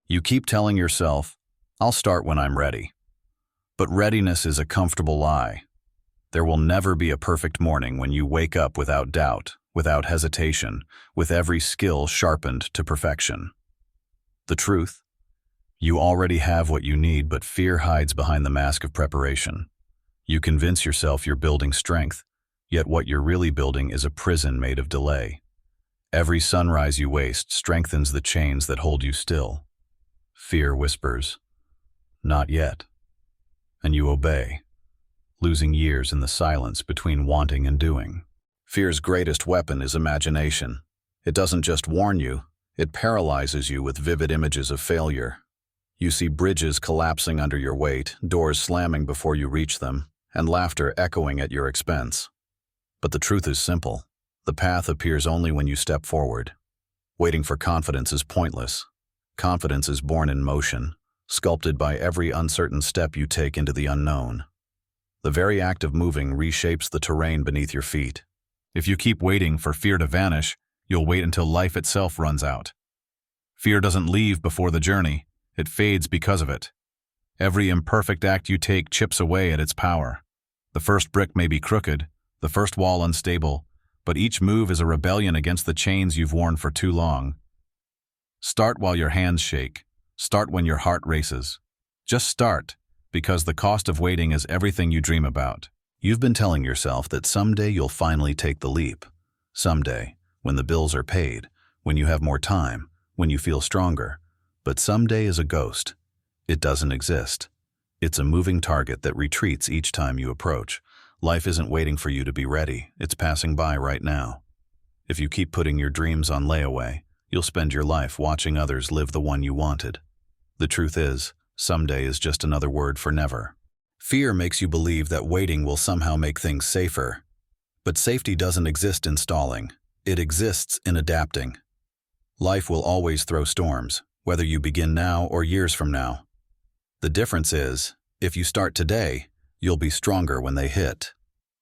You keep telling yourself, I'll start when I'm ready. But readiness is a comfortable lie. There will never be a perfect morning when you wake up without doubt, without hesitation, with every skill sharpened to perfection. The truth? You already have what you need, but fear hides behind the mask of preparation. You convince yourself you're building strength, yet what you're really building is a prison made of delay. Every sunrise you waste strengthens the chains that hold you still. Fear whispers, "Not yet." And you obey, losing years in the silence between wanting and doing. Fear's greatest weapon is imagination. It doesn't just warn you, it paralyzes you with vivid images of failure. You see bridges collapsing under your weight, doors slamming before you reach them, and laughter echoing at your expense. But the truth is simple. The path appears only when you step forward. Waiting for confidence is pointless. Confidence is born in motion, sculpted by every uncertain step you take into the unknown. The very act of moving reshapes the terrain beneath your feet. If you keep waiting for fear to vanish, you'll wait until life itself runs out. Fear doesn't leave before the journey, it fades because of it. Every imperfect act you take chips away at its power. The first brick may be crooked, the first wall unstable, but each move is a rebellion against the chains you've worn for too long. Start while your hands shake. Start when your heart races. Just start, because the cost of waiting is everything you dream about. You've been telling yourself that someday you'll finally take the leap. Someday, when the bills are paid, when you have more time, when you feel stronger. But someday is a ghost. It doesn't exist. It's a moving target that retreats each time you approach. Life isn't waiting for you to be ready, it's passing by right now. If you keep putting your dreams on layaway, you'll spend your life watching others live the one you wanted. The truth is, someday is just another word for never. Fear makes you believe that waiting will somehow make things safer. But safety doesn't exist in stalling, it exists in adapting. Life will always throw storms, whether you begin now or years from now. The difference is, if you start today, you'll be stronger when they hit.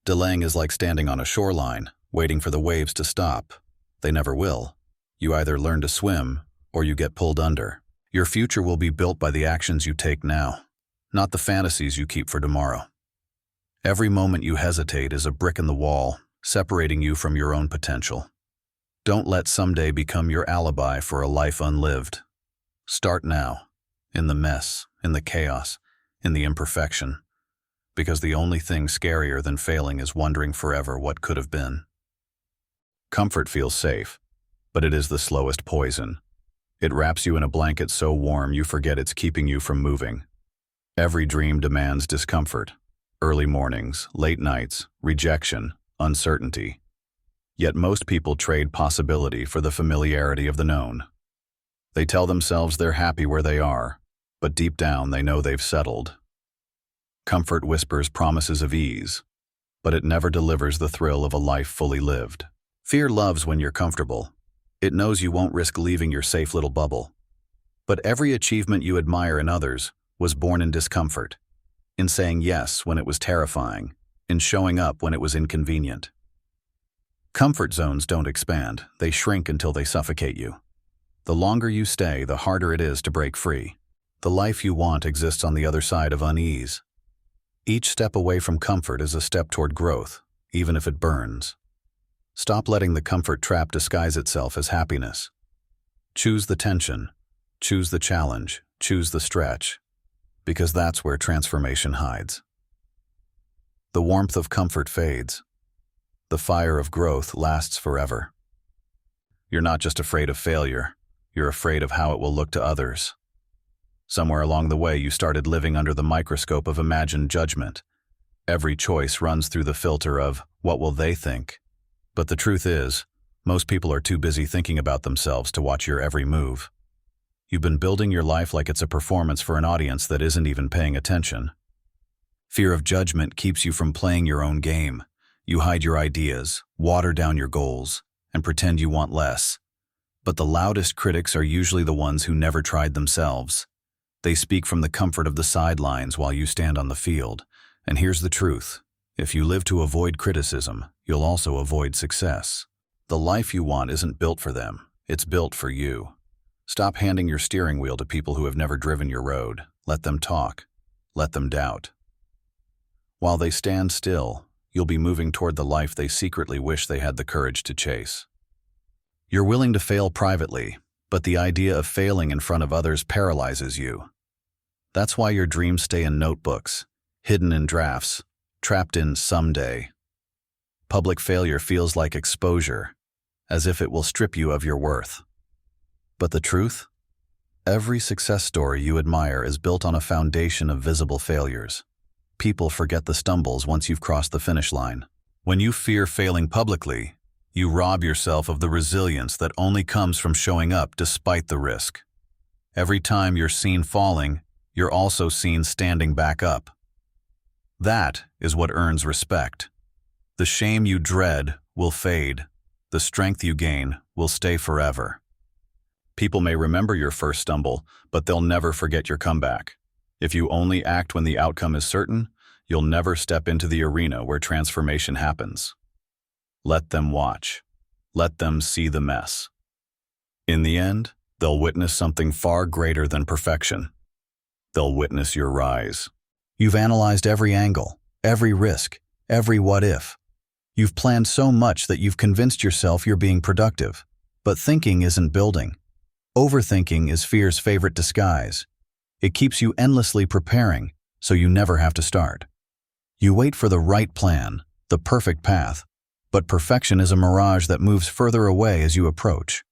Delaying is like standing on a shoreline, waiting for the waves to stop. They never will. You either learn to swim, or you get pulled under. Your future will be built by the actions you take now, not the fantasies you keep for tomorrow. Every moment you hesitate is a brick in the wall, separating you from your own potential. Don't let someday become your alibi for a life unlived. Start now, in the mess, in the chaos, in the imperfection. Because the only thing scarier than failing is wondering forever what could have been. Comfort feels safe, but it is the slowest poison. It wraps you in a blanket so warm you forget it's keeping you from moving. Every dream demands discomfort. Early mornings, late nights, rejection, uncertainty. Yet most people trade possibility for the familiarity of the known. They tell themselves they're happy where they are, but deep down they know they've settled. Comfort whispers promises of ease, but it never delivers the thrill of a life fully lived. Fear loves when you're comfortable. It knows you won't risk leaving your safe little bubble. But every achievement you admire in others was born in discomfort, in saying yes when it was terrifying, in showing up when it was inconvenient. Comfort zones don't expand, they shrink until they suffocate you. The longer you stay, the harder it is to break free. The life you want exists on the other side of unease. Each step away from comfort is a step toward growth, even if it burns. Stop letting the comfort trap disguise itself as happiness. Choose the tension, choose the challenge, choose the stretch, because that's where transformation hides. The warmth of comfort fades. The fire of growth lasts forever. You're not just afraid of failure, you're afraid of how it will look to others. Somewhere along the way, you started living under the microscope of imagined judgment. Every choice runs through the filter of, what will they think? But the truth is, most people are too busy thinking about themselves to watch your every move. You've been building your life like it's a performance for an audience that isn't even paying attention. Fear of judgment keeps you from playing your own game. You hide your ideas, water down your goals, and pretend you want less. But the loudest critics are usually the ones who never tried themselves. They speak from the comfort of the sidelines while you stand on the field. And here's the truth. If you live to avoid criticism, you'll also avoid success. The life you want isn't built for them, it's built for you. Stop handing your steering wheel to people who have never driven your road. Let them talk. Let them doubt. While they stand still, you'll be moving toward the life they secretly wish they had the courage to chase. You're willing to fail privately, but the idea of failing in front of others paralyzes you. That's why your dreams stay in notebooks, hidden in drafts, trapped in someday. Public failure feels like exposure, as if it will strip you of your worth. But the truth? Every success story you admire is built on a foundation of visible failures. People forget the stumbles once you've crossed the finish line. When you fear failing publicly, you rob yourself of the resilience that only comes from showing up despite the risk. Every time you're seen falling, you're also seen standing back up. That is what earns respect. The shame you dread will fade. The strength you gain will stay forever. People may remember your first stumble, but they'll never forget your comeback. If you only act when the outcome is certain, you'll never step into the arena where transformation happens. Let them watch. Let them see the mess. In the end, they'll witness something far greater than perfection. They'll witness your rise. You've analyzed every angle, every risk, every what if. You've planned so much that you've convinced yourself you're being productive. But thinking isn't building. Overthinking is fear's favorite disguise. It keeps you endlessly preparing, so you never have to start. You wait for the right plan, the perfect path, but perfection is a mirage that moves further away as you approach.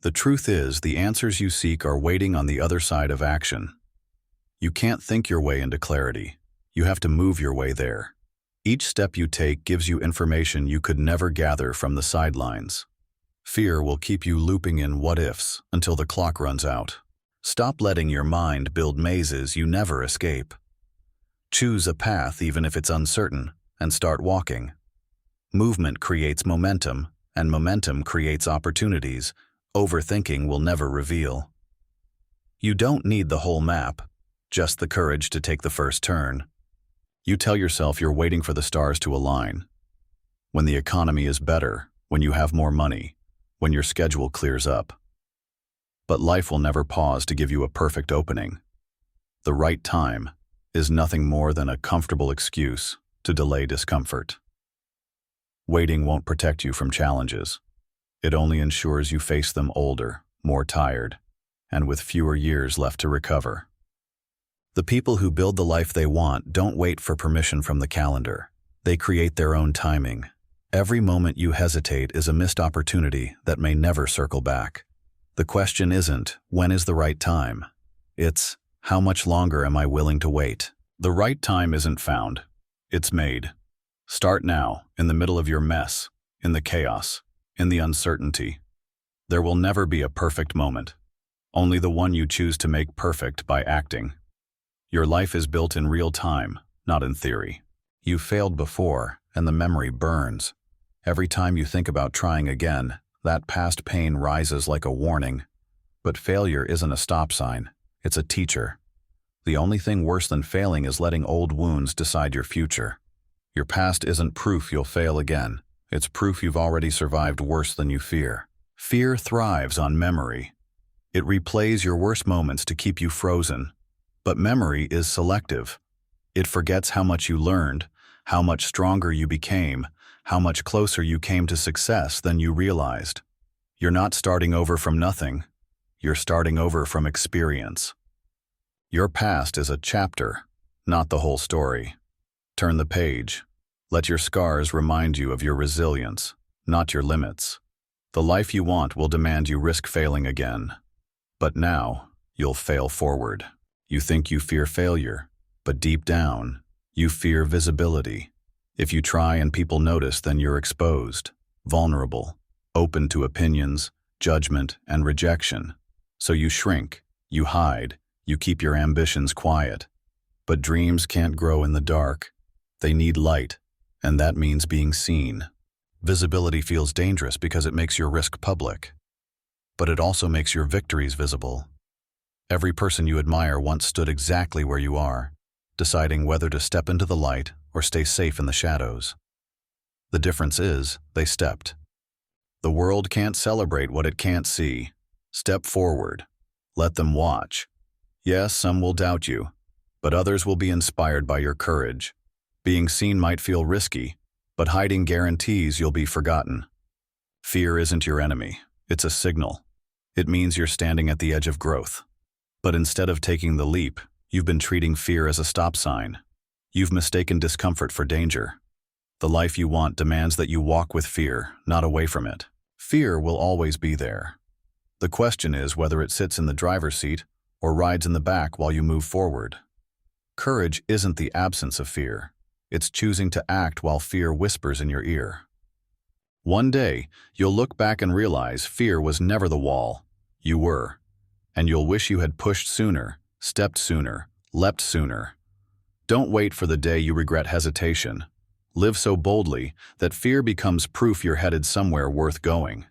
The truth is, the answers you seek are waiting on the other side of action. You can't think your way into clarity. You have to move your way there. Each step you take gives you information you could never gather from the sidelines. Fear will keep you looping in what-ifs until the clock runs out. Stop letting your mind build mazes you never escape. Choose a path even if it's uncertain, and start walking. Movement creates momentum, and momentum creates opportunities overthinking will never reveal. You don't need the whole map, just the courage to take the first turn. You tell yourself you're waiting for the stars to align. When the economy is better, when you have more money, when your schedule clears up. But life will never pause to give you a perfect opening. The right time is nothing more than a comfortable excuse to delay discomfort. Waiting won't protect you from challenges. It only ensures you face them older, more tired, and with fewer years left to recover. The people who build the life they want don't wait for permission from the calendar. They create their own timing. Every moment you hesitate is a missed opportunity that may never circle back. The question isn't, when is the right time? It's, how much longer am I willing to wait? The right time isn't found. It's made. Start now, in the middle of your mess, in the chaos, in the uncertainty. There will never be a perfect moment. Only the one you choose to make perfect by acting. Your life is built in real time, not in theory. You've failed before, and the memory burns. Every time you think about trying again, that past pain rises like a warning. But failure isn't a stop sign, it's a teacher. The only thing worse than failing is letting old wounds decide your future. Your past isn't proof you'll fail again. It's proof you've already survived worse than you fear. Fear thrives on memory. It replays your worst moments to keep you frozen. But memory is selective. It forgets how much you learned, how much stronger you became, how much closer you came to success than you realized. You're not starting over from nothing. You're starting over from experience. Your past is a chapter, not the whole story. Turn the page. Let your scars remind you of your resilience, not your limits. The life you want will demand you risk failing again. But now, you'll fail forward. You think you fear failure, but deep down, you fear visibility. If you try and people notice, then you're exposed, vulnerable, open to opinions, judgment, and rejection. So you shrink, you hide, you keep your ambitions quiet. But dreams can't grow in the dark. They need light, and that means being seen. Visibility feels dangerous because it makes your risk public. But it also makes your victories visible. Every person you admire once stood exactly where you are, deciding whether to step into the light or stay safe in the shadows. The difference is, they stepped. The world can't celebrate what it can't see. Step forward. Let them watch. Yes, some will doubt you, but others will be inspired by your courage. Being seen might feel risky, but hiding guarantees you'll be forgotten. Fear isn't your enemy. It's a signal. It means you're standing at the edge of growth. But instead of taking the leap, you've been treating fear as a stop sign. You've mistaken discomfort for danger. The life you want demands that you walk with fear, not away from it. Fear will always be there. The question is whether it sits in the driver's seat or rides in the back while you move forward. Courage isn't the absence of fear. It's choosing to act while fear whispers in your ear. One day, you'll look back and realize fear was never the wall. You were. And you'll wish you had pushed sooner, stepped sooner, leapt sooner. Don't wait for the day you regret hesitation. Live so boldly that fear becomes proof you're headed somewhere worth going.